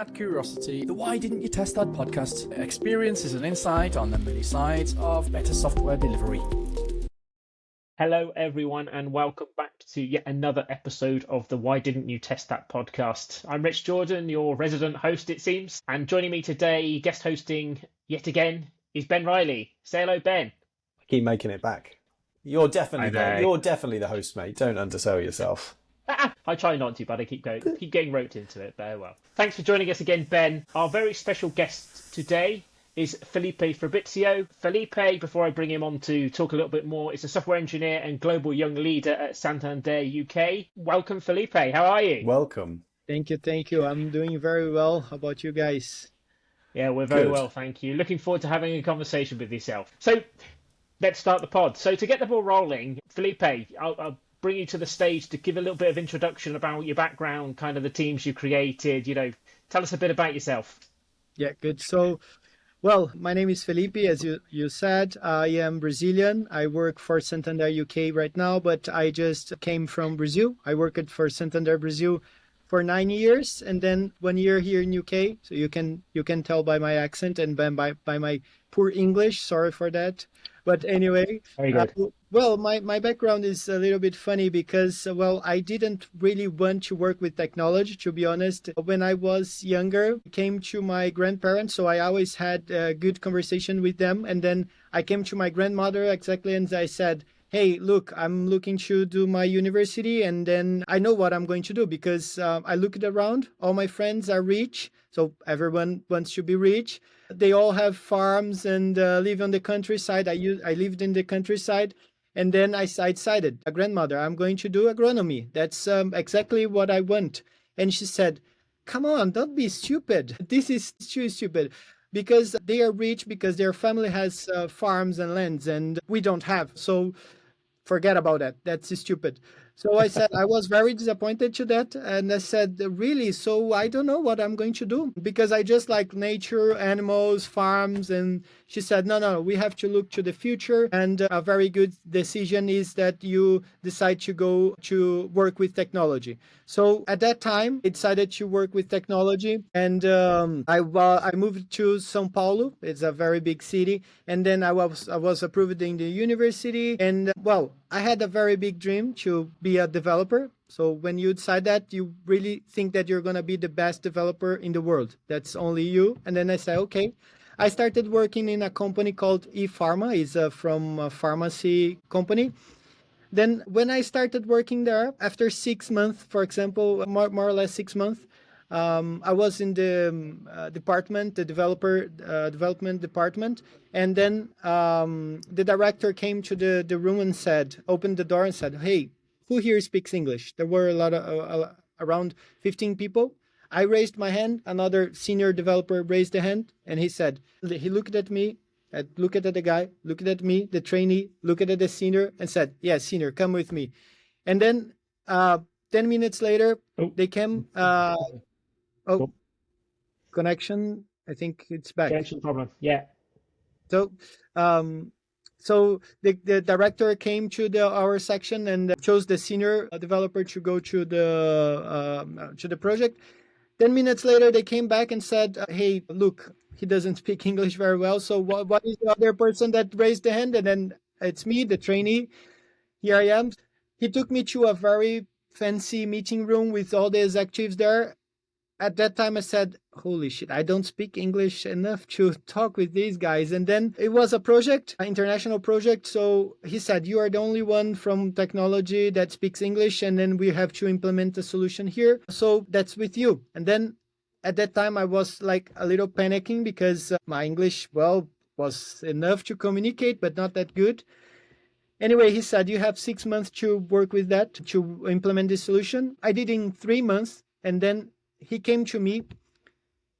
at Curiosity, the Why Didn't You Test That podcast experiences an insight on the many sides of better software delivery. Hello, everyone, and welcome back to yet another episode of the Why Didn't You Test That podcast. I'm Rich Jordan, your resident host, it seems, and joining me today, guest hosting yet again, is Ben Riley. Say hello, Ben. I keep making it back. You're definitely the host, mate. Don't undersell yourself. I try not to, but I keep getting roped into it. Very well. Thanks for joining us again, Ben. Our very special guest today is Felipe Fabricio. Felipe, before I bring him on to talk a little bit more, is a software engineer and global young leader at Santander UK. Welcome, Felipe. How are you? Welcome. Thank you. I'm doing very well. How about you guys? Yeah, we're very Good. well, thank you. Looking forward to having a conversation with yourself. So let's start the pod. So to get the ball rolling, Felipe, I'll bring you to the stage to give a little bit of introduction about your background, kind of the teams you created, tell us a bit about yourself. Yeah, good. So, well, my name is Felipe, as you said. I am Brazilian. I work for Santander UK right now, but I just came from Brazil. I worked for Santander Brazil for 9 years, and then 1 year here in UK. So you can tell by my accent and by my poor English. Sorry for that. But anyway, Very good. Well, my background is a little bit funny because, I didn't really want to work with technology, to be honest. When I was younger, I came to my grandparents, so I always had a good conversation with them. And then I came to my grandmother exactly, and I said, hey, look, I'm looking to do my university, and then I know what I'm going to do because I looked around. All my friends are rich, so everyone wants to be rich. They all have farms and live on the countryside. I lived in the countryside. And then I decided, a grandmother, I'm going to do agronomy. That's exactly what I want. And she said, come on, don't be stupid. This is too stupid. Because they are rich, because their family has farms and lands, and we don't have. So forget about that. That's stupid. So I said, I was very disappointed to that. And I said, really? So I don't know what I'm going to do because I just like nature, animals, farms. And she said, no, we have to look to the future. And a very good decision is that you decide to go to work with technology. So at that time, I decided to work with technology. And I moved to São Paulo. It's a very big city. And then I was approved in the university. And I had a very big dream to be a developer. So when you decide that, you really think that you're going to be the best developer in the world. That's only you. And then I said, okay. I started working in a company called ePharma. It's from a pharmacy company. Then when I started working there, after 6 months, for example, more or less 6 months, I was in the department, the development department. And then the director came to the room and opened the door and said, hey, who here speaks English? There were around 15 people. I raised my hand. Another senior developer raised a hand. And he looked at me, looked at the guy, looked at me, the trainee, looked at the senior and said, yeah, senior, come with me. And then 10 minutes later, they came. Connection. I think it's back. Connection problem. Yeah. So the director came to our section and chose the senior developer to go to the project. 10 minutes later, they came back and said, hey, look, he doesn't speak English very well. So what is the other person that raised the hand? And then it's me, the trainee. Here I am. He took me to a very fancy meeting room with all the executives there. At that time, I said, holy shit, I don't speak English enough to talk with these guys. And then it was a project, an international project. So he said, you are the only one from technology that speaks English. And then we have to implement a solution here. So that's with you. And then at that time, I was like a little panicking because my English, was enough to communicate, but not that good. Anyway, he said, you have 6 months to work with that, to implement this solution. I did in 3 months. And then he came to me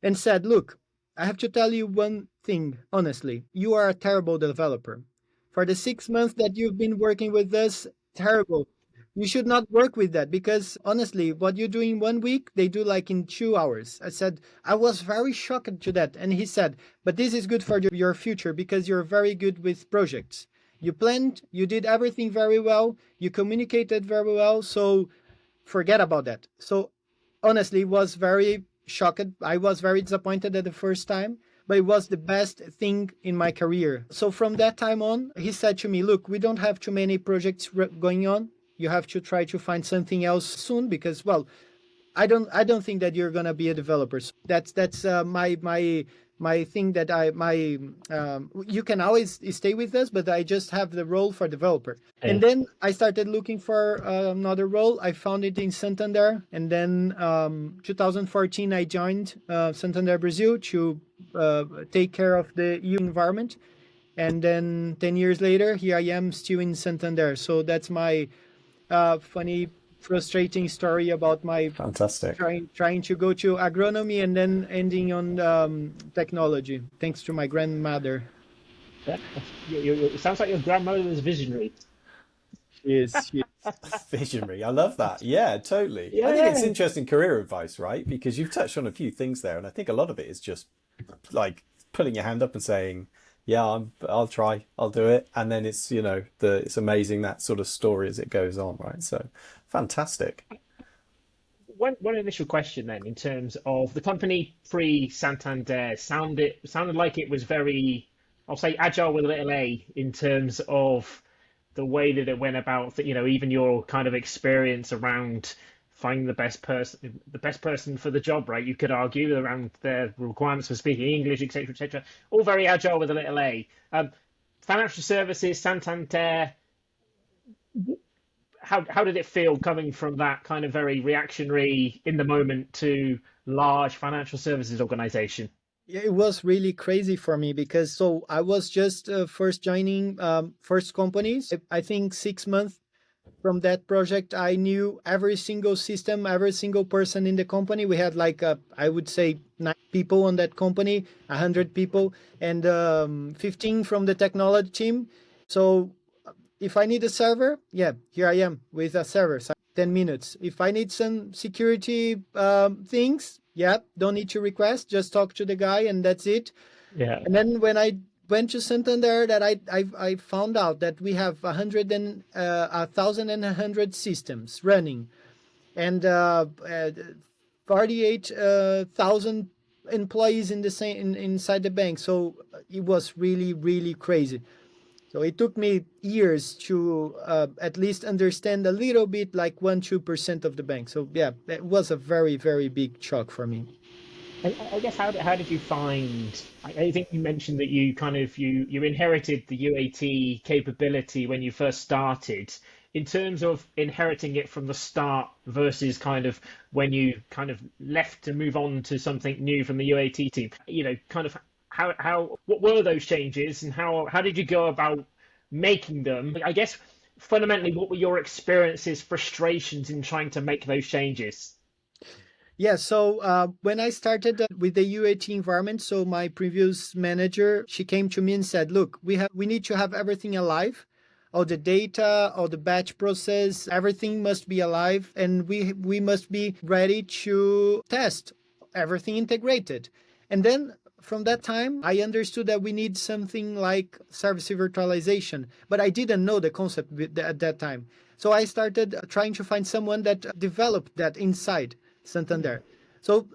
and said, look, I have to tell you one thing, honestly. You are a terrible developer. For the 6 months that you've been working with us, terrible. You should not work with that because, honestly, what you do in 1 week, they do like in 2 hours. I said, I was very shocked to that. And he said, but this is good for your future because you're very good with projects. You planned, you did everything very well, you communicated very well, so forget about that. So honestly, it was very shocked. I was very disappointed at the first time, but it was the best thing in my career. So from that time on, he said to me, look, we don't have too many projects going on. You have to try to find something else soon because, well, I don't think that you're gonna be a developer. So that's my thing that you can always stay with us, but I just have the role for developer. And then I started looking for another role. I found it in Santander, and then 2014 I joined Santander Brazil to take care of the EU environment. And then 10 years later, here I am still in Santander. So that's my funny, frustrating story about my Fantastic. trying to go to agronomy and then ending on technology, thanks to my grandmother. It sounds like your grandmother was visionary. Yes, yes. Visionary. I love that. Yeah, totally. Yeah. I think it's interesting career advice, right? Because you've touched on a few things there, and I think a lot of it is just like putting your hand up and saying, "Yeah, I'll try, I'll do it," and then it's it's amazing that sort of story as it goes on, right? So, fantastic. One initial question then, in terms of the company pre Santander, sounded like it was very, I'll say, agile with a little a, in terms of the way that it went about, even your kind of experience around finding the best person for the job, right? You could argue around their requirements for speaking English, etc., all very agile with a little a. Financial services, Santander. How did it feel coming from that kind of very reactionary, in the moment, to large financial services organization? Yeah, it was really crazy for me because so I was just first joining first companies. I think 6 months from that project, I knew every single system, every single person in the company. We had like I would say 9 people on that company, 100 people, and 15 from the technology team. So if I need a server, yeah, here I am with a server. So 10 minutes. If I need some security things, yeah, don't need to request. Just talk to the guy, and that's it. Yeah. And then when I went to Santander, that I found out that we have 1,100 systems running, and 48,000 employees in the same inside the bank. So it was really, really crazy. So it took me years to at least understand a little bit, like 1-2% of the bank. So yeah, it was a very, very big shock for me. I guess how did you find? I think you mentioned that you kind of you inherited the UAT capability when you first started. In terms of inheriting it from the start versus kind of when you kind of left to move on to something new from the UAT team, kind of what were those changes, and how did you go about making them? I guess fundamentally, what were your experiences, frustrations in trying to make those changes? Yeah, so when I started with the UAT environment, so my previous manager, she came to me and said, "Look, we need to have everything alive, all the data, all the batch process, everything must be alive, and we must be ready to test everything integrated." And then from that time, I understood that we need something like service virtualization, but I didn't know the concept at that time. So I started trying to find someone that developed that inside Santander. So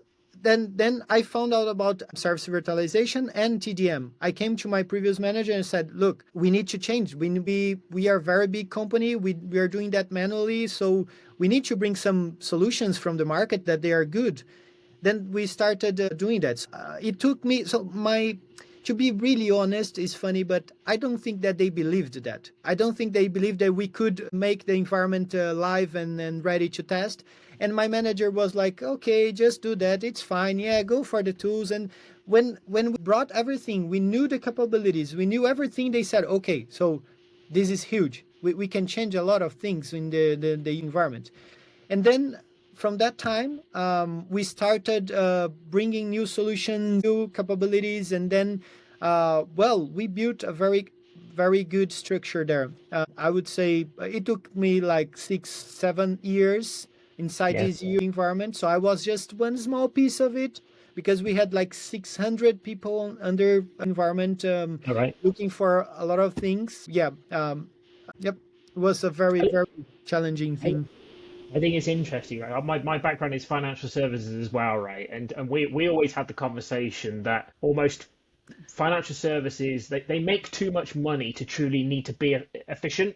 then I found out about service virtualization and TDM. I came to my previous manager and said, "Look, we need to change. We are a very big company. We are doing that manually. So we need to bring some solutions from the market that they are good." Then we started doing that. It took me to be really honest, it's funny, but I don't think that they believed that. I don't think they believed that we could make the environment live and ready to test. And my manager was like, "Okay, just do that. It's fine. Yeah, go for the tools." And when we brought everything, we knew the capabilities, we knew everything. They said, "Okay, so this is huge. We can change a lot of things in the environment." And then from that time, we started bringing new solutions, new capabilities, and then, we built a very, very good structure there. I would say it took me like 6-7 years inside this EU environment. So I was just one small piece of it because we had like 600 people under environment All right. looking for a lot of things. Yeah. Yep. It was a very, very challenging thing. I think it's interesting, right? My background is financial services as well, right? And we always had the conversation that almost financial services they make too much money to truly need to be efficient.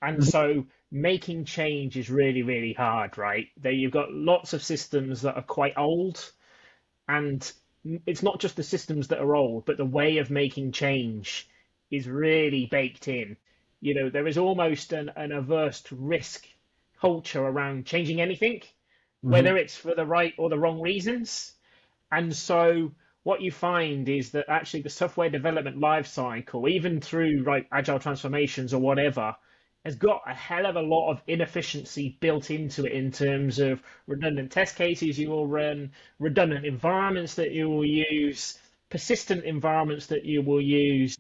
And so making change is really, really hard, right? There you've got lots of systems that are quite old, and it's not just the systems that are old, but the way of making change is really baked in. You know, there is almost an averse to risk culture around changing anything, Hmm. whether it's for the right or the wrong reasons. And so what you find is that actually the software development life cycle, even through like agile transformations or whatever, has got a hell of a lot of inefficiency built into it in terms of redundant test cases you will run, redundant environments that you will use, persistent environments that you will use.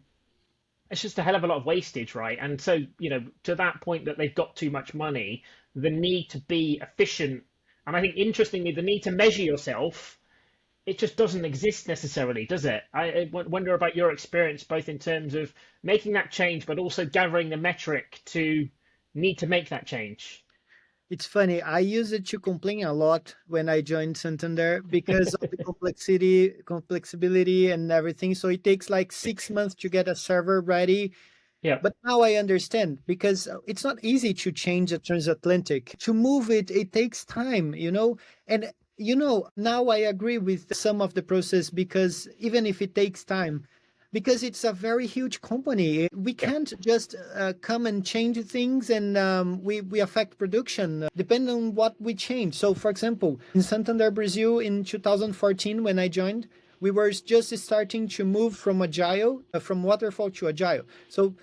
It's just a hell of a lot of wastage, right? And so, you know, to that point that they've got too much money, the need to be efficient, and I think interestingly, the need to measure yourself, it just doesn't exist necessarily, does it? I wonder about your experience, both in terms of making that change, but also gathering the metric to need to make that change. It's funny. I used it to complain a lot when I joined Santander because of the complexibility and everything. So it takes like 6 months to get a server ready. Yeah, But now I understand because it's not easy to change a transatlantic. To move it, it takes time, you know? And, now I agree with some of the process because even if it takes time, because it's a very huge company, we yeah, can't just come and change things and we affect production depending on what we change. So, for example, in Santander, Brazil in 2014, when I joined, we were just starting to move from agile, from waterfall to agile. So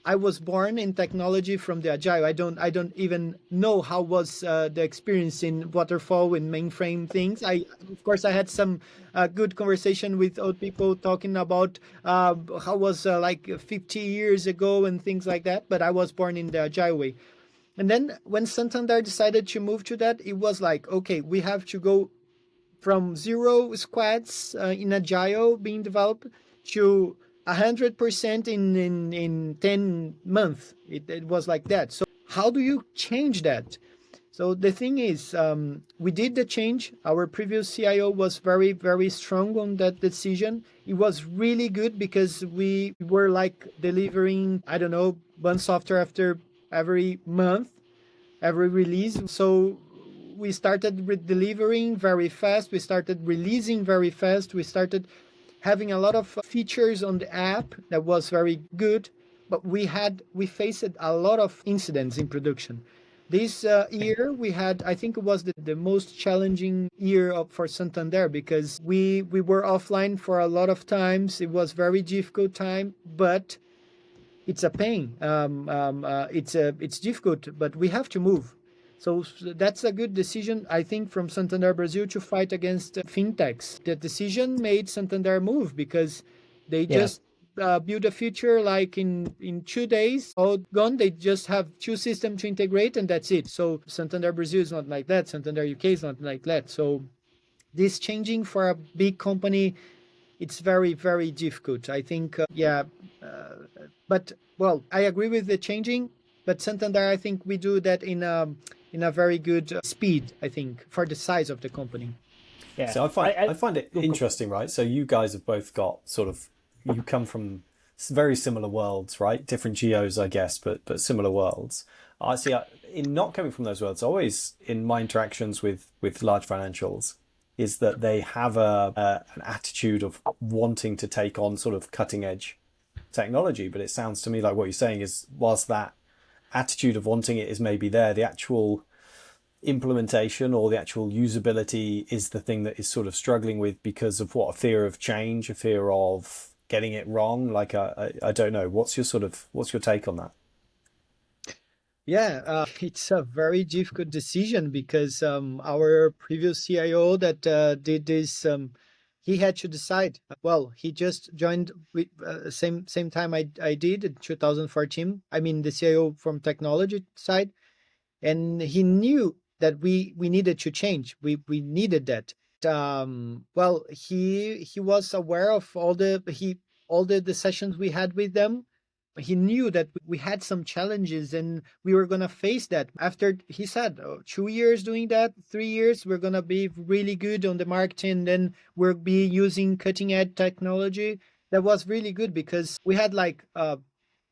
I was born in technology from the agile. I don't even know how was the experience in waterfall and mainframe things. I Of course I had some good conversation with old people talking about how was like 50 years ago and things like that. But I was born in the agile way. And then when Santander decided to move to that, it was like, okay, we have to go from zero squads in agile being developed to 100% in 10 months. It was like that. So how do you change that? So the thing is, we did the change. Our previous CIO was very, very strong on that decision. It was really good because we were like delivering, I don't know, one software after every month, every release. So we started delivering very fast. We started releasing very fast. We started having a lot of features on the app that was very good. But we faced a lot of incidents in production. This year we had, I think it was the most challenging year for Santander because we were offline for a lot of times. It was very difficult time, but it's a pain. It's difficult, but we have to move. So that's a good decision, I think, from Santander Brazil to fight against fintechs. The decision made Santander move because they yeah. just build a feature like in 2 days, all gone. They just have two systems to integrate, and that's it. So Santander Brazil is not like that. Santander UK is not like that. So this changing for a big company, it's very, very difficult. I think, yeah, but well, I agree with the changing, but Santander, I think we do that in a very good speed. I think for the size of the company. Yeah. So I find it Go, go. interesting, right? So you guys have both got sort of, you come from very similar worlds, right? Different geos, I guess, but similar worlds. I see. In not coming from those worlds, always in my interactions with large financials, is that they have an attitude of wanting to take on sort of cutting edge technology. But it sounds to me like what you're saying is, whilst that attitude of wanting it is maybe there, the actual implementation or the actual usability is the thing that is sort of struggling with because of what, a fear of change, a fear of getting it wrong. Like I don't know. What's your take on that? Yeah, it's a very difficult decision because our previous CIO that did this, he had to decide. Well, he just joined with same time I did in 2014. I mean, the CIO from technology side, and he knew that we needed to change. We needed that. Well, he was aware of all the sessions we had with them. he knew that we had some challenges and we were going to face that. After he said, 2 years doing that, 3 years, we're going to be really good on the marketing. Then we'll be using cutting edge technology. That was really good because we had like a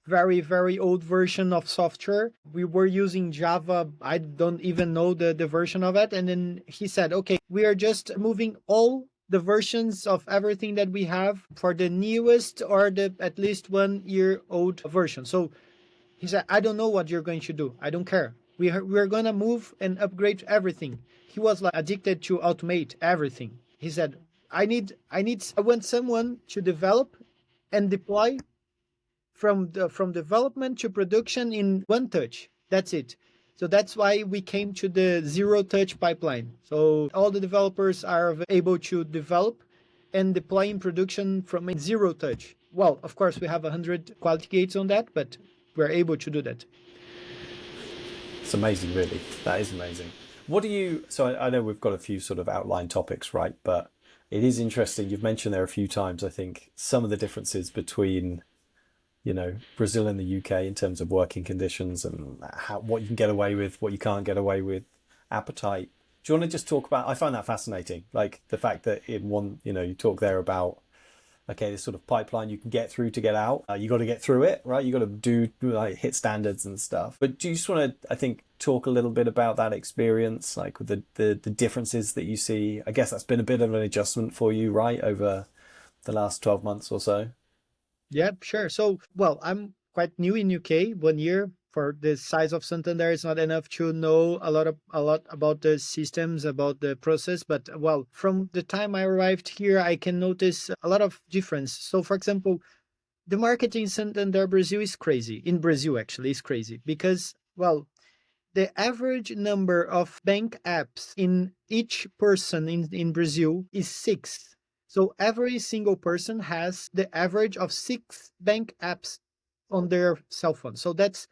very, very old version of software. We were using Java. I don't even know the version of it. And then he said, okay, we are just moving all the versions of everything that we have for the newest or the at least 1 year old version. So he said, I don't know what you're going to do. I don't care. We're going to move and upgrade everything. He was like addicted to automate everything. He said, I want someone to develop and deploy from development to production in one touch. That's it. So that's why we came to the zero touch pipeline. So all the developers are able to develop and deploy in production from a zero touch. Well, of course, we have 100 quality gates on that, but we're able to do that. It's amazing, really. That is amazing. What do you, so I know we've got a few sort of outline topics, right? But it is interesting. You've mentioned there a few times, I think, some of the differences between, you know, Brazil and the UK in terms of working conditions and what you can get away with, what you can't get away with, appetite. Do you want to just talk about, I find that fascinating, like the fact that in one, you know, you talk there about, okay, this sort of pipeline you can get through to get out. You got to get through it, right? You got to do like hit standards and stuff. But do you just want to, I think, talk a little bit about that experience, like with the differences that you see? I guess that's been a bit of an adjustment for you, right, over the last 12 months or so. Yeah, sure. So, well, I'm quite new in UK. 1 year for the size of Santander is not enough to know a lot about the systems, about the process. But well, from the time I arrived here, I can notice a lot of difference. So, for example, the market in Santander Brazil is crazy. In Brazil, actually, is crazy because well, the average number of bank apps in each person in Brazil is 6. So every single person has the average of 6 bank apps on their cell phone. So that's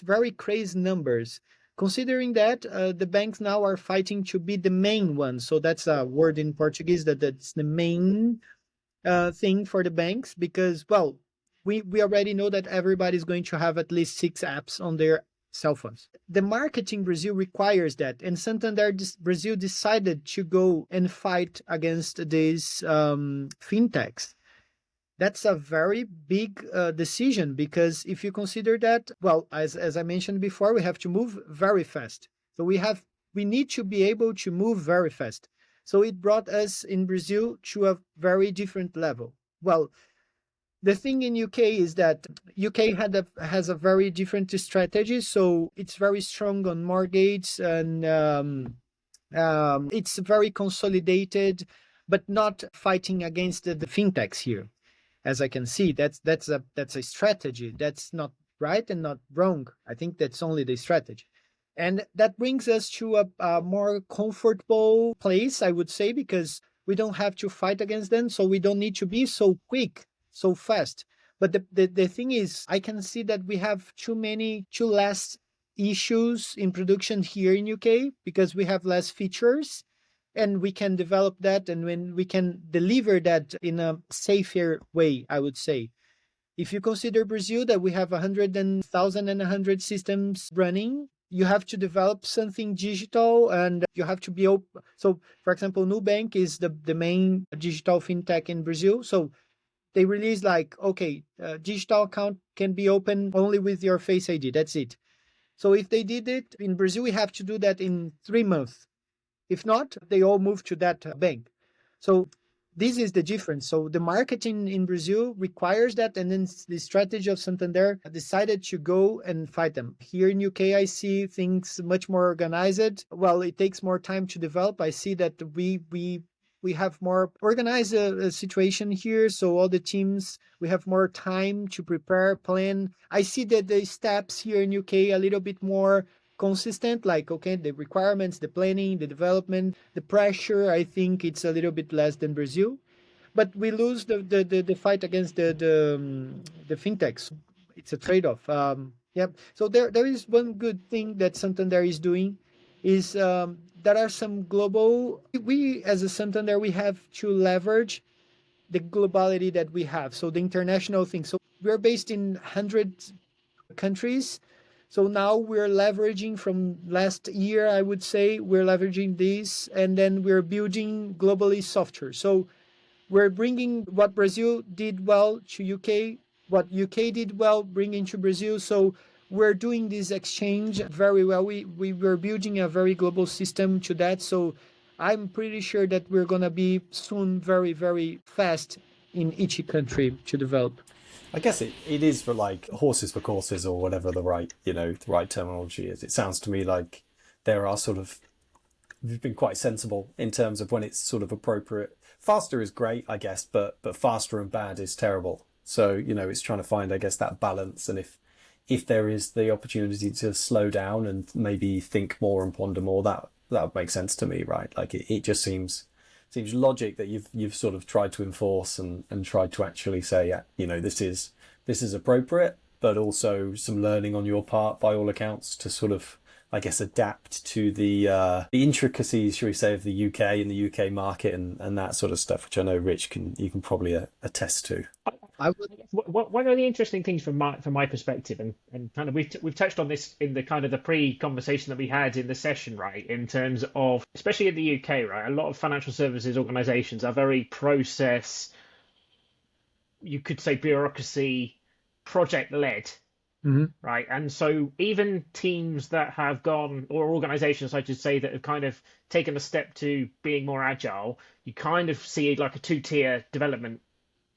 very crazy numbers. Considering that the banks now are fighting to be the main one. So that's a word in Portuguese that's the main thing for the banks because, well, we already know that everybody's going to have at least 6 apps on their cell phones. The market in Brazil requires that, and Santander Brazil decided to go and fight against these fintechs. That's a very big decision because if you consider that, well, as I mentioned before, we have to move very fast. So we need to be able to move very fast. So it brought us in Brazil to a very different level. Well, the thing in UK is that UK has a very different strategy. So it's very strong on mortgage and it's very consolidated, but not fighting against the fintechs here. As I can see, that's a strategy. That's not right and not wrong. I think that's only the strategy. And that brings us to a more comfortable place, I would say, because we don't have to fight against them. So we don't need to be so quick, so fast. But the thing is, I can see that we have too less issues in production here in UK because we have less features and we can develop that and when we can deliver that in a safer way, I would say. If you consider Brazil that we have 1,100 systems running, you have to develop something digital and you have to be open. So, for example, Nubank is the main digital fintech in Brazil. So they release like, okay, digital account can be open only with your Face ID. That's it. So if they did it in Brazil, we have to do that in 3 months. If not, they all move to that bank. So this is the difference. So the marketing in Brazil requires that, and then the strategy of Santander decided to go and fight them. Here in UK, I see things much more organized. Well, it takes more time to develop. I see that we have more organized situation here. So all the teams, we have more time to prepare, plan. I see that the steps here in UK a little bit more consistent, like, okay, the requirements, the planning, the development, the pressure, I think it's a little bit less than Brazil. But we lose the fight against the fintechs. It's a trade-off. Yep. So there is one good thing that Santander is doing is there are some global, we as a Santander, we have to leverage the globality that we have. So the international thing. So we're based in hundreds countries. So now we're leveraging from last year, I would say, we're leveraging this, and then we're building globally software. So we're bringing what Brazil did well to UK, what UK did well, bringing to Brazil. So we're doing this exchange very well. We were building a very global system to that. So I'm pretty sure that we're going to be soon very, very fast in each country to develop. I guess it is for like horses for courses or whatever the right terminology is. It sounds to me like there are sort of, we've been quite sensible in terms of when it's sort of appropriate. Faster is great, I guess, but faster and bad is terrible. So, it's trying to find, I guess, that balance. And if there is the opportunity to slow down and maybe think more and ponder more, that would make sense to me, right? Like it just seems logic that you've sort of tried to enforce and tried to actually say, this is appropriate, but also some learning on your part by all accounts to sort of, I guess, adapt to the intricacies, shall we say, of the UK and the UK market and that sort of stuff, which I know Rich you can probably attest to. One of the interesting things from my perspective, and kind of we've touched on this in the kind of the pre-conversation that we had in the session, right? In terms of, especially in the UK, right? A lot of financial services organisations are very process, you could say bureaucracy, project led. Mm-hmm. Right. And so even teams that have gone, or organizations, I should say, that have kind of taken a step to being more agile, you kind of see like a two-tier development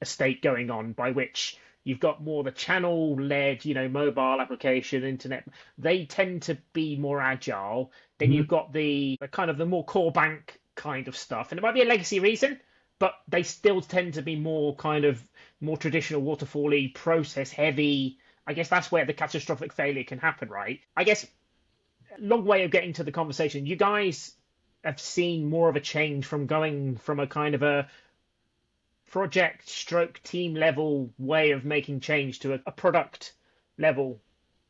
estate going on, by which you've got more the channel-led, mobile application, internet. They tend to be more agile. Then you've got the kind of the more core bank kind of stuff. And it might be a legacy reason, but they still tend to be more kind of more traditional waterfall-y, process-heavy. I guess that's where the catastrophic failure can happen, right? I guess, long way of getting to the conversation. You guys have seen more of a change from going from a kind of a project stroke team level way of making change to a product level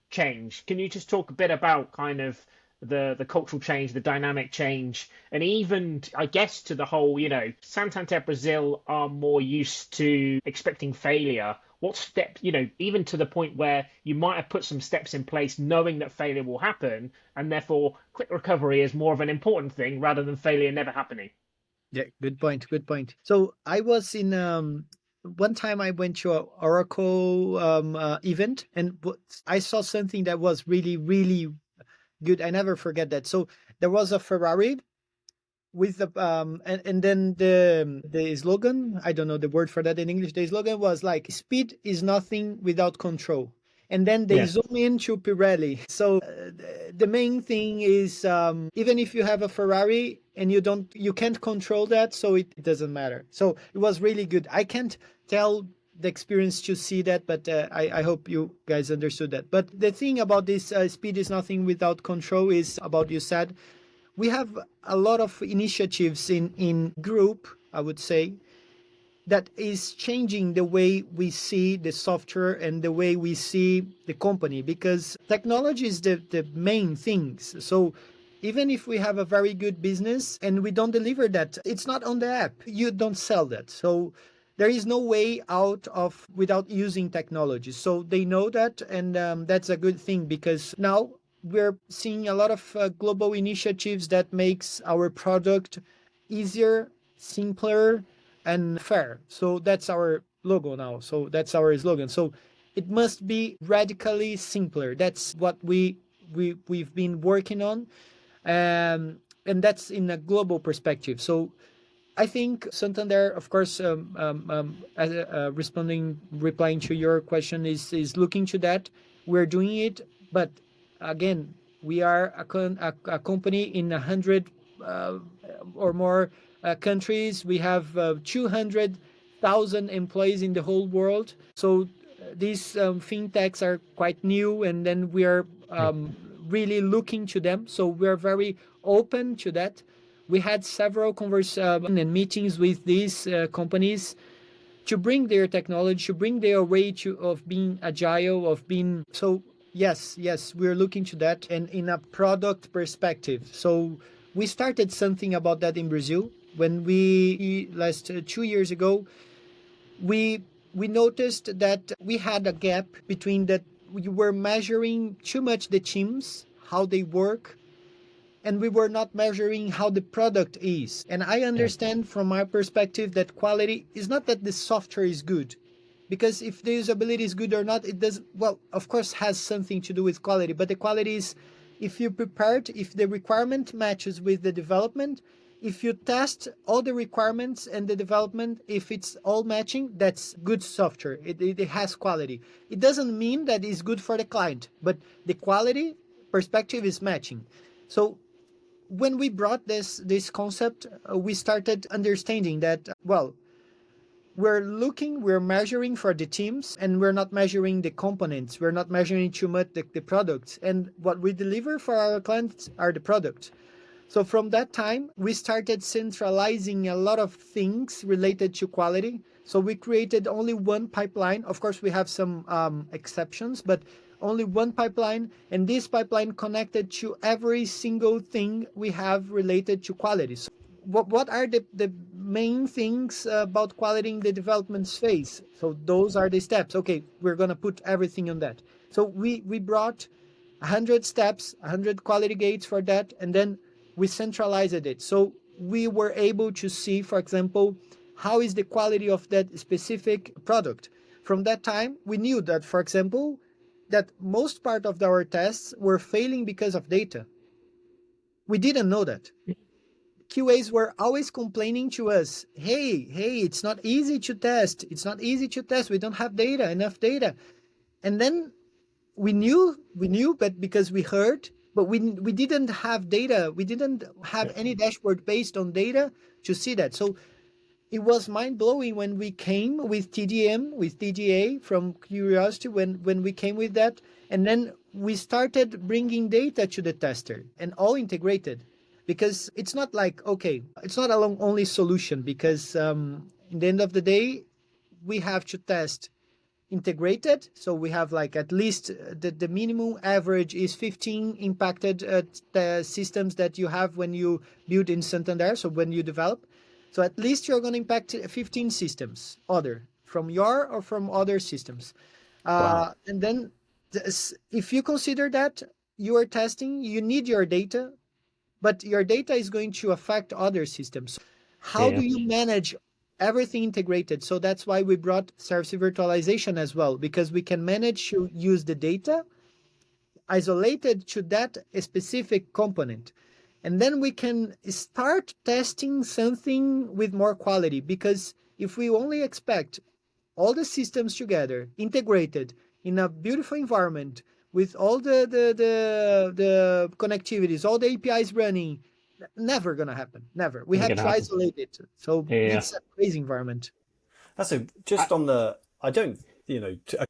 change. Can you just talk a bit about kind of the cultural change, the dynamic change, and even, I guess, to the whole, Santander Brazil are more used to expecting failure. What step, even to the point where you might have put some steps in place knowing that failure will happen, and therefore quick recovery is more of an important thing rather than failure never happening. Yeah, good point. So I was in one time I went to an Oracle event, and I saw something that was really, really good. I never forget that. So there was a Ferrari with the and then the slogan, I don't know the word for that in English. The slogan was like, "Speed is nothing without control." And then they zoom into Pirelli. So the main thing is, even if you have a Ferrari and you can't control that, so it doesn't matter. So it was really good. I can't tell the experience to see that, but I hope you guys understood that. But the thing about this speed is nothing without control is about, you said, we have a lot of initiatives in group, I would say, that is changing the way we see the software and the way we see the company, because technology is the main things. So even if we have a very good business and we don't deliver that, it's not on the app, you don't sell that. So there is no way out of without using technology. So they know that, and that's a good thing, because now we're seeing a lot of global initiatives that makes our product easier, simpler, and fair. So that's our logo now. So that's our slogan. So it must be radically simpler. That's what we've been working on, and that's in a global perspective. So I think Santander, of course, replying to your question, is looking to that. We're doing it, but again, we are a company in 100 or more countries. We have 200,000 employees in the whole world. So these fintechs are quite new, and then we are really looking to them. So we're very open to that. We had several conversations and meetings with these companies to bring their technology, to bring their way of being agile, of being so. Yes, we're looking to that, and in a product perspective. So we started something about that in Brazil when we last 2 years ago. we we noticed that we had a gap between that we were measuring too much the teams, how they work, and we were not measuring how the product is. And I understand from my perspective that quality is not that the software is good, because if the usability is good or not, it does, well, of course, has something to do with quality, but the quality is if you prepared, if the requirement matches with the development, if you test all the requirements and the development, if it's all matching, that's good software. It has quality. It doesn't mean that it's good for the client, but the quality perspective is matching. So when we brought this concept, we started understanding that, well, we're measuring for the teams, and we're not measuring the components. We're not measuring too much the products. And what we deliver for our clients are the products. So from that time, we started centralizing a lot of things related to quality. So we created only one pipeline. Of course, we have some exceptions, but only one pipeline. And this pipeline connected to every single thing we have related to quality. So what are the main things about quality in the development phase? So those are the steps. Okay, we're going to put everything on that. So we brought 100 steps, 100 quality gates for that, and then we centralized it. So we were able to see, for example, how is the quality of that specific product. From that time, we knew that, for example, that most part of our tests were failing because of data. We didn't know that. QAs were always complaining to us, hey, it's not easy to test. It's not easy to test. We don't have data, enough data. And then we knew, but because we heard, but we didn't have data. We didn't have any dashboard based on data to see that. So it was mind blowing when we came with TDM, with TDA from Curiosity, when we came with that. And then we started bringing data to the tester and all integrated. Because it's not like, okay, it's not a long only solution, because in the end of the day, we have to test integrated. So we have like at least the minimum average is 15 impacted the systems that you have when you build in Santander. So when you develop, so at least you're going to impact 15 systems, other from your or from other systems. Wow. And then if you consider that you are testing, you need your data, but your data is going to affect other systems. How do you manage everything integrated? So that's why we brought service virtualization as well, because we can manage to use the data isolated to that specific component. And then we can start testing something with more quality, because if we only expect all the systems together, integrated in a beautiful environment, with all the connectivities, all the APIs running, never gonna happen. Never. We have to isolate it. So it's a crazy environment. That's just on the, I don't,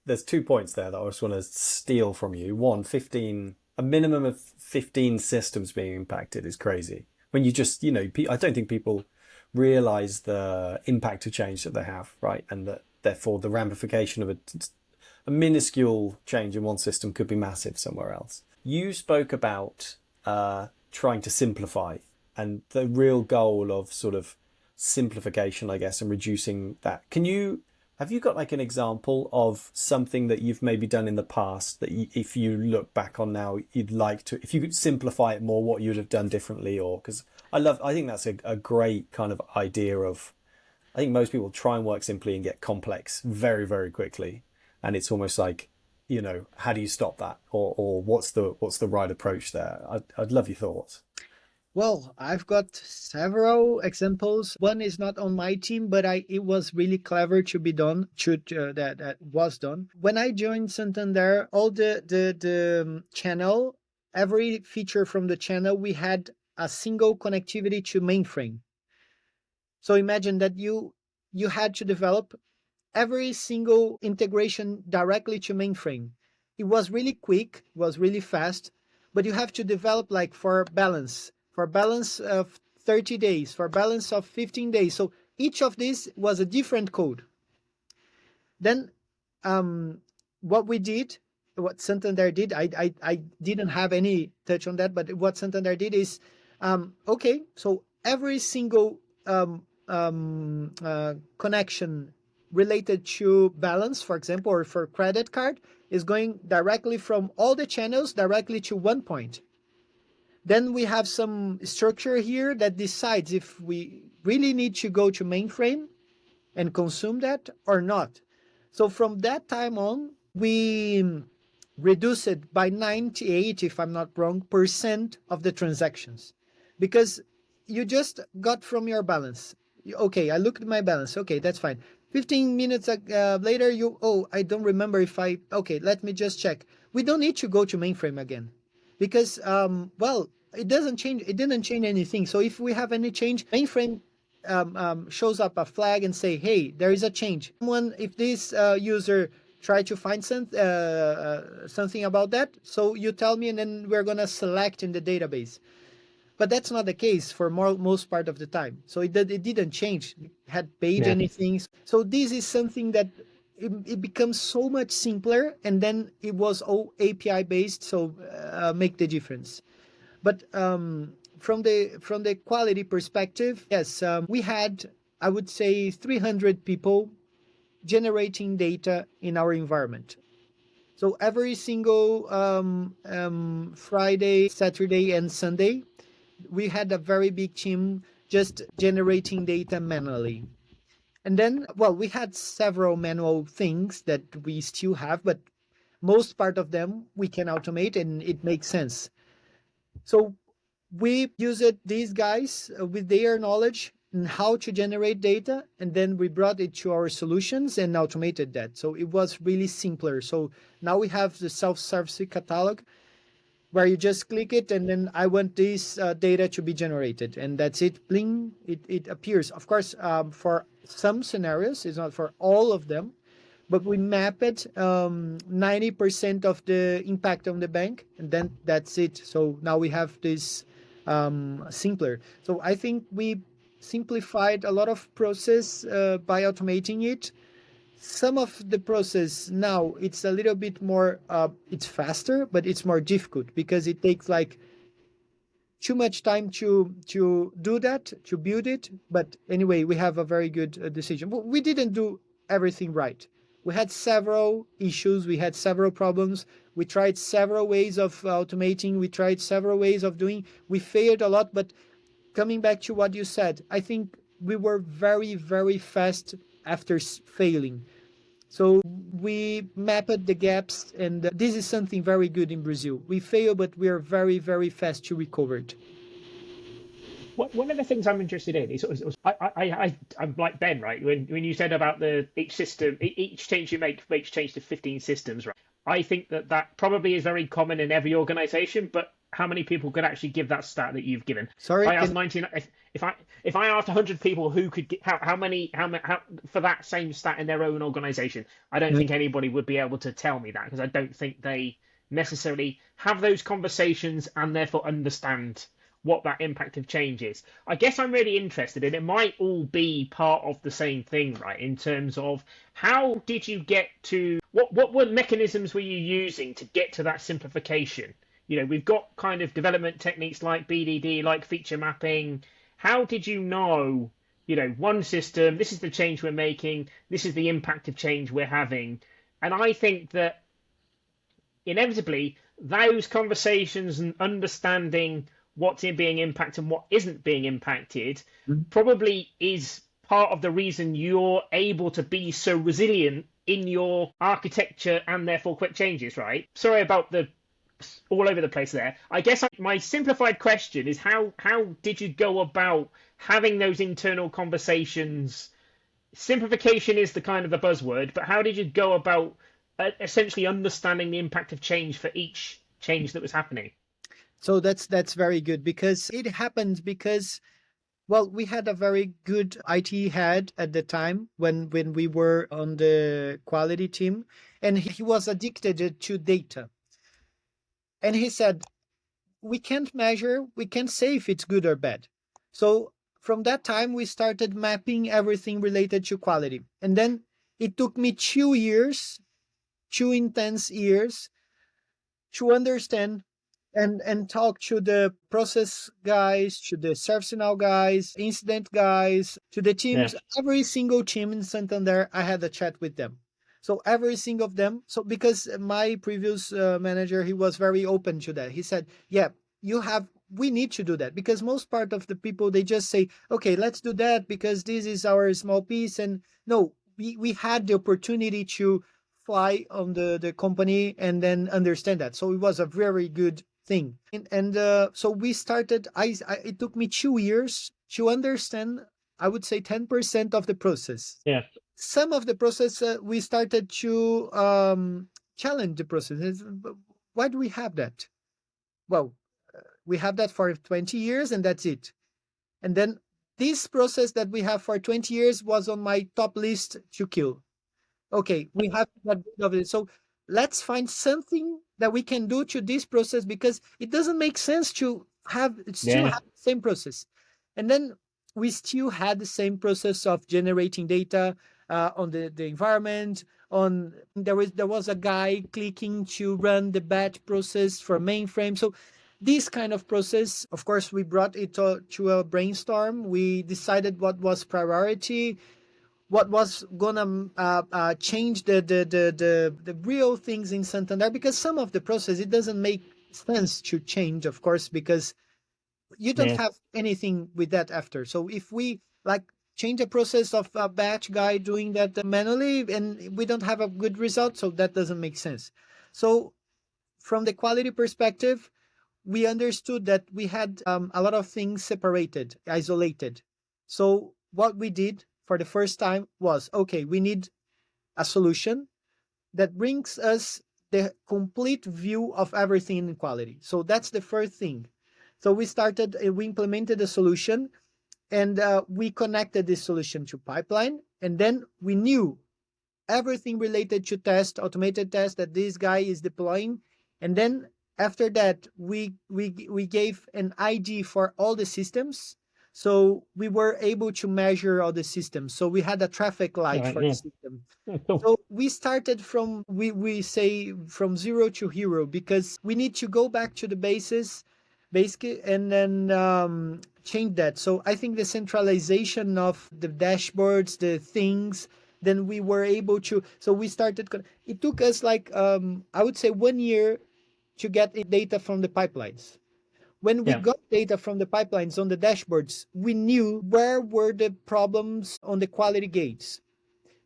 there's 2 points there that I just want to steal from you. One, 15, a minimum of 15 systems being impacted is crazy. When you just, I don't think people realize the impact of change that they have, right? And that therefore the ramification of a minuscule change in one system could be massive somewhere else. You spoke about trying to simplify, and the real goal of sort of simplification, I guess, and reducing that. Have you got like an example of something that you've maybe done in the past that if you look back on now, you'd like to, if you could simplify it more, what you'd have done differently? Or, because I think that's a great kind of idea of, I think most people try and work simply and get complex very, very quickly. And it's almost like, how do you stop that? Or what's the right approach there? I'd love your thoughts. Well, I've got several examples. One is not on my team, but it was really clever to be done. That was done when I joined Santander. All the channel, every feature from the channel, we had a single connectivity to mainframe. So imagine that you had to develop every single integration directly to mainframe. It was really quick, it was really fast, but you have to develop like for balance of 30 days, for balance of 15 days. So each of these was a different code. Then what Santander did, I didn't have any touch on that, but what Santander did is, okay, so every single connection related to balance, for example, or for credit card, is going directly from all the channels directly to one point. Then we have some structure here that decides if we really need to go to mainframe and consume that or not. So from that time on, we reduce it by 98, if I'm not wrong, percent of the transactions. Because you just got from your balance. Okay, I looked at my balance. Okay, that's fine. 15 minutes later, I don't remember okay, let me just check. We don't need to go to mainframe again because, it didn't change anything. So if we have any change, mainframe shows up a flag and say, hey, there is a change. If this user try to find something about that, so you tell me, and then we're going to select in the database. But that's not the case for most part of the time. So it didn't change. It had paid anything. So this is something that it becomes so much simpler, and then it was all API based, so make the difference. But from the quality perspective, yes, we had, I would say, 300 people generating data in our environment. So every single Friday, Saturday, and Sunday, we had a very big team just generating data manually. And then, we had several manual things that we still have, but most part of them we can automate, and it makes sense. So we used these guys with their knowledge and how to generate data, and then we brought it to our solutions and automated that. So it was really simpler. So now we have the self-service catalog where you just click it, and then I want this data to be generated, and that's it. Bling, it appears. Of course, for some scenarios, it's not for all of them, but we mapped 90% of the impact on the bank, and then that's it. So now we have this simpler. So I think we simplified a lot of process by automating it. Some of the process now, it's a little bit more, it's faster, but it's more difficult because it takes like too much time to do that, to build it. But anyway, we have a very good decision. We didn't do everything right. We had several issues. We had several problems. We tried several ways of automating. We tried several ways of doing. We failed a lot. But coming back to what you said, I think we were very, very fast after failing. So we mapped the gaps, and this is something very good in Brazil. We fail, but we are very, very fast to recover it. One of the things I'm interested in is I'm like Ben, right? When you said about each system, each change you make makes change to 15 systems, right? I think that probably is very common in every organization, but how many people could actually give that stat that you've given? Sorry, if I asked 19, if I asked 100 people who could get how many for that same stat in their own organization, I don't think anybody would be able to tell me that, because I don't think they necessarily have those conversations and therefore understand what that impact of change is. I guess I'm really interested in, it might all be part of the same thing, right? In terms of how did you get to, what were mechanisms were you using to get to that simplification? You know, we've got kind of development techniques like BDD, like feature mapping. How did you know, one system, this is the change we're making, this is the impact of change we're having? And I think that inevitably those conversations and understanding what's being impacted and what isn't being impacted probably is part of the reason you're able to be so resilient in your architecture and therefore quick changes, right? Sorry about the all over the place there. I guess my simplified question is how did you go about having those internal conversations? Simplification is the kind of the buzzword, but how did you go about essentially understanding the impact of change for each change that was happening? So that's very good, because it happened because, we had a very good IT head at the time when we were on the quality team, and he was addicted to data. And he said, we can't measure, we can't say if it's good or bad. So from that time, we started mapping everything related to quality. And then it took me 2 intense years, to understand and talk to the process guys, to the ServiceNow guys, incident guys, to the Yeah. teams. Every single team in Santander, I had a chat with them. So every single of them. So because my previous manager, he was very open to that. He said, "Yeah, we need to do that because most part of the people they just say, okay, let's do that because this is our small piece." And no, we had the opportunity to fly on the company and then understand that. So it was a very good thing. And so we started. It took me 2 years to understand. I would say 10% of the process. Yeah. Some of the process we started to challenge the process. Why do we have that? Well, we have that for 20 years and that's it. And then this process that we have for 20 years was on my top list to kill. Okay, we have to get rid of it. So let's find something that we can do to this process because it doesn't make sense to still Yeah. have the same process. And then we still had the same process of generating data on the environment. On there was a guy clicking to run the batch process for mainframe. So this kind of process, of course, we brought it to a brainstorm. We decided what was priority, what was gonna change the real things in Santander, because some of the process it doesn't make sense to change, of course, because you don't Yeah. have anything with that after. So if we like change the process of a batch guy doing that manually and we don't have a good result, so that doesn't make sense. So from the quality perspective, we understood that we had a lot of things separated, isolated. So what we did for the first time was, okay, we need a solution that brings us the complete view of everything in quality. So that's the first thing. So we implemented a solution, and we connected this solution to pipeline, and then we knew everything related to automated test that this guy is deploying. And then after that, we gave an ID for all the systems. So we were able to measure all the systems. So we had a traffic light Right. for the Yeah. system. Cool. So we started from we say from zero to hero because we need to go back to the basis, basically, and then change that. So I think the centralization of the dashboards, the things, then we were able to. So we started. It took us like I would say 1 year to get data from the pipelines. When we Yeah. got data from the pipelines on the dashboards, we knew where were the problems on the quality gates.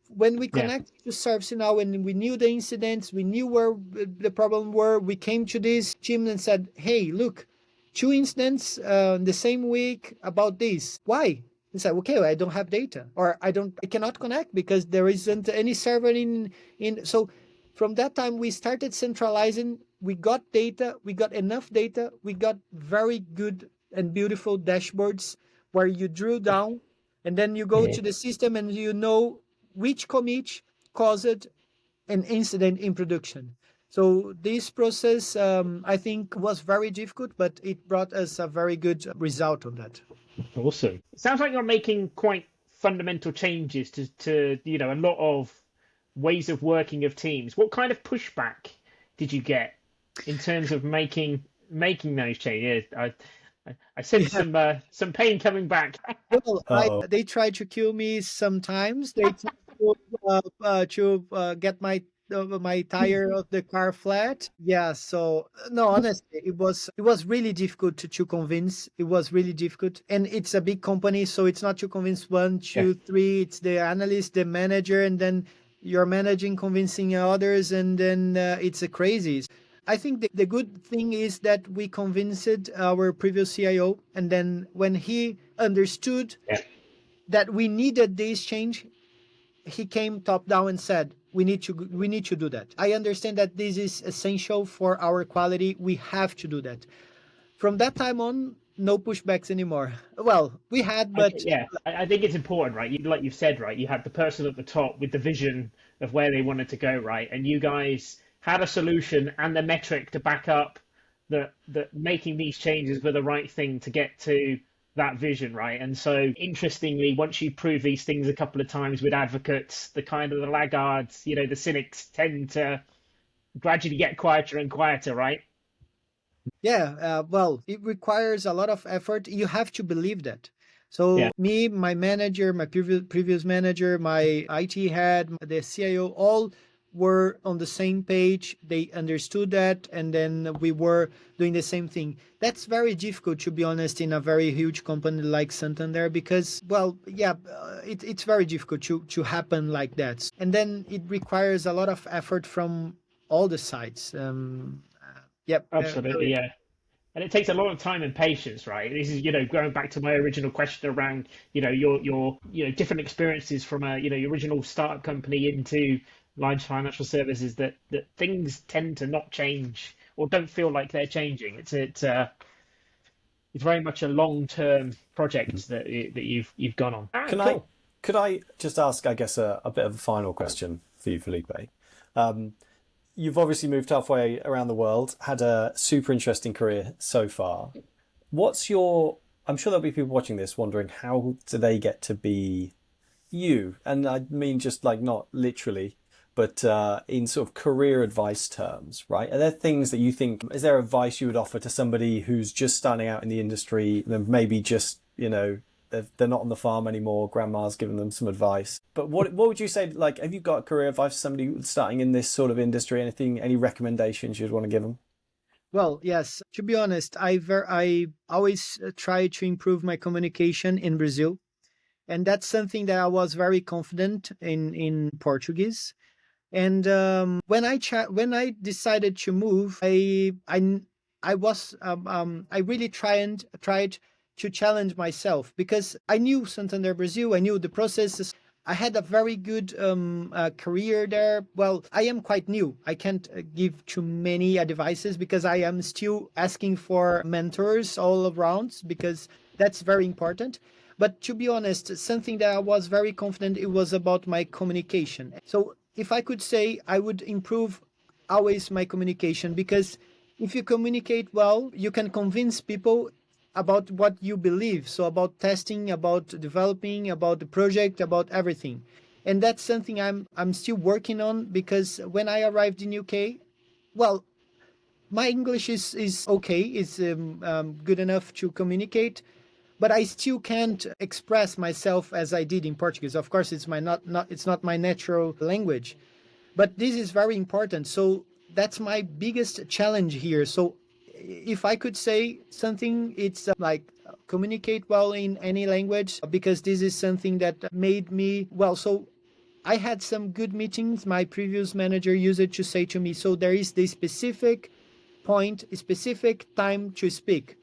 When we Yeah. connected to ServiceNow and we knew the incidents, we knew where the problem were, we came to this team and said, hey, look, 2 incidents in the same week about this. Why? He said, okay, I don't have data, or I cannot connect because there isn't any server in. So from that time, we started centralizing. We got data, we got enough data, we got very good and beautiful dashboards where you drew down and then you go Yeah. to the system and you know which commit caused an incident in production. So this process, I think, was very difficult, but it brought us a very good result on that. Awesome. It sounds like you're making quite fundamental changes to a lot of ways of working of teams. What kind of pushback did you get in terms of making those changes? I sense some pain coming back. Well, Uh-oh. they try to kill me sometimes. They try to get my tire of the car flat. Yeah. So no, honestly, it was really difficult to convince. It was really difficult, and it's a big company, so it's not to convince one, Yeah. two, three. It's the analyst, the manager, and then you're managing, convincing others, and then it's a crazy. I think the good thing is that we convinced our previous CIO, and then when he understood Yeah. that we needed this change, he came top down and said, "We need to do that. I understand that this is essential for our quality. We have to do that." From that time on, no pushbacks anymore. Well, we had, but Yeah, I think it's important, right? Like you've said, right? You had the person at the top with the vision of where they wanted to go, right? And you guys had a solution and the metric to back up that making these changes were the right thing to get to that vision, right? And so, interestingly, once you prove these things a couple of times with advocates, the kind of the laggards, the cynics tend to gradually get quieter and quieter, right? Yeah, well, it requires a lot of effort. You have to believe that. Yeah, So me, my manager, my previous manager, my IT head, the CIO, all were on the same page. They understood that, and then we were doing the same thing. That's very difficult, to be honest, in a very huge company like Santander, because, well, yeah, it's very difficult to happen like that. And then it requires a lot of effort from all the sides. Yep. absolutely. Yeah. And it takes a lot of time and patience, right? This is, going back to my original question around, your different experiences from your original startup company into large financial services that things tend to not change or don't feel like they're changing. It's very much a long-term project that you've gone on. Ah, Can I, cool. could I just ask, I guess, a bit of a final question for you, Felipe? Um, you've obviously moved halfway around the world, had a super interesting career so far. What's your, I'm sure there'll be people watching this wondering, how do they get to be you? And I mean, just like not literally, but in sort of career advice terms, right? Are there things that you think, is there advice you would offer to somebody who's just starting out in the industry, then maybe just, they're not on the farm anymore, grandma's giving them some advice. But what would you say, like, have you got career advice for somebody starting in this sort of industry? Anything, any recommendations you'd want to give them? Well, yes. To be honest, I always try to improve my communication in Brazil, and that's something that I was very confident in Portuguese. And when I decided to move, I really tried to challenge myself, because I knew Santander Brazil, I knew the processes. I had a very good career there. Well, I am quite new. I can't give too many advices, because I am still asking for mentors all around, because that's very important. But to be honest, something that I was very confident, it was about my communication. So if I could say, I would improve always my communication, because if you communicate well, you can convince people about what you believe. So about testing, about developing, about the project, about everything. And that's something I'm still working on, because when I arrived in UK, well, my English is okay, is good enough to communicate, but I still can't express myself as I did in Portuguese. Of course, it's my not it's not my natural language, but this is very important. So that's my biggest challenge here. So if I could say something, it's like communicate well in any language, because this is something that made me well. So I had some good meetings. My previous manager used it to say to me, so there is the specific point, a specific time to speak.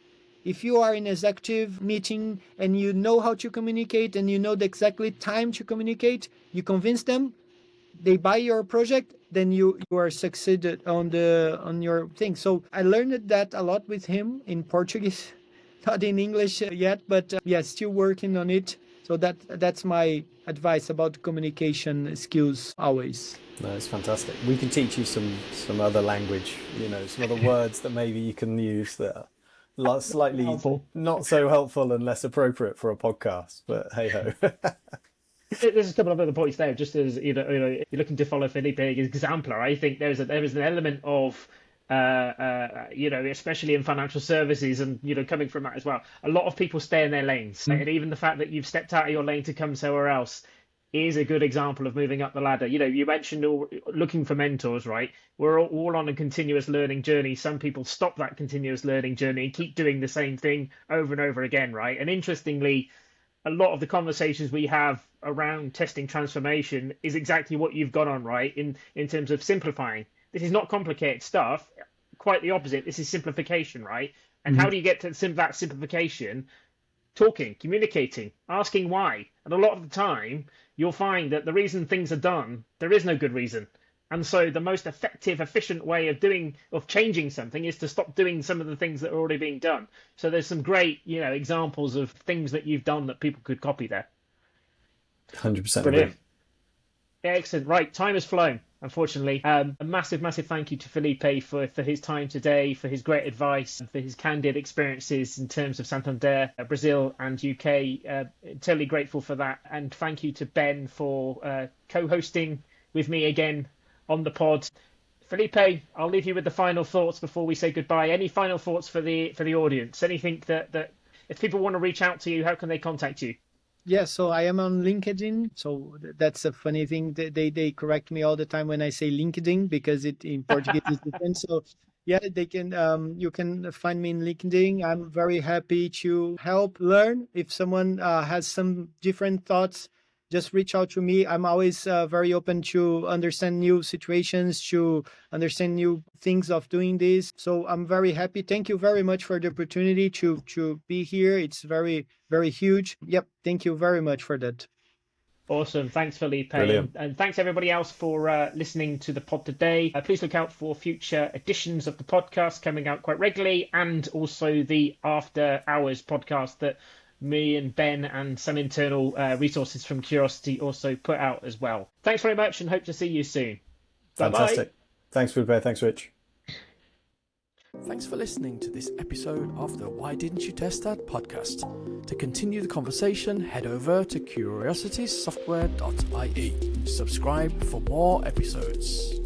If you are in executive meeting and you know how to communicate and you know the exactly time to communicate, you convince them, they buy your project, then you are succeeded on your thing. So I learned that a lot with him in Portuguese, not in English yet, but yeah, still working on it. So that's my advice about communication skills always. No, it's fantastic. We can teach you some other language, some other words that maybe you can use that are slightly Helpful. not so helpful and less appropriate for a podcast. But hey ho. There's a couple of other points there. Just as you're looking to follow Felipe as exemplar, I think there is an element of especially in financial services, and coming from that as well. A lot of people stay in their lanes, and even the fact that you've stepped out of your lane to come somewhere else is a good example of moving up the ladder. You mentioned looking for mentors, right? We're all on a continuous learning journey. Some people stop that continuous learning journey and keep doing the same thing over and over again, right? And interestingly, a lot of the conversations we have around testing transformation is exactly what you've got on, right? In terms of simplifying. This is not complicated stuff. Quite the opposite. This is simplification, right? And how do you get to that simplification? Talking, communicating, asking why. And a lot of the time, you'll find that the reason things are done, there is no good reason. And so the most effective, efficient way of changing something is to stop doing some of the things that are already being done. So there's some great, examples of things that you've done that people could copy there. 100% Brilliant. agree. Excellent. Right. Time has flown, unfortunately. A massive, massive thank you to Felipe for his time today, for his great advice, and for his candid experiences in terms of Santander, Brazil and UK. Totally grateful for that. And thank you to Ben for co-hosting with me again on the pod. Felipe, I'll leave you with the final thoughts before we say goodbye. Any final thoughts for the audience? Anything that if people want to reach out to you, how can they contact you? Yeah, so I am on LinkedIn. So that's a funny thing. They correct me all the time when I say LinkedIn because it in Portuguese is different. So yeah, they can you can find me in LinkedIn. I'm very happy to help learn. If someone has some different thoughts, just reach out to me. I'm always very open to understand new situations, to understand new things of doing this. So I'm very happy. Thank you very much for the opportunity to be here. It's very huge. Yep. Thank you very much for that. Awesome. Thanks, Felipe. Brilliant. And thanks, everybody else, for listening to the pod today. Please look out for future editions of the podcast coming out quite regularly, and also the After Hours podcast that me and Ben and some internal resources from Curiosity also put out as well. Thanks very much and hope to see you soon. Fantastic. Bye-bye. Thanks, Felipe. Thanks, Rich. Thanks for listening to this episode of the Why Didn't You Test That podcast. To continue the conversation, head over to curiositysoftware.ie. Subscribe for more episodes.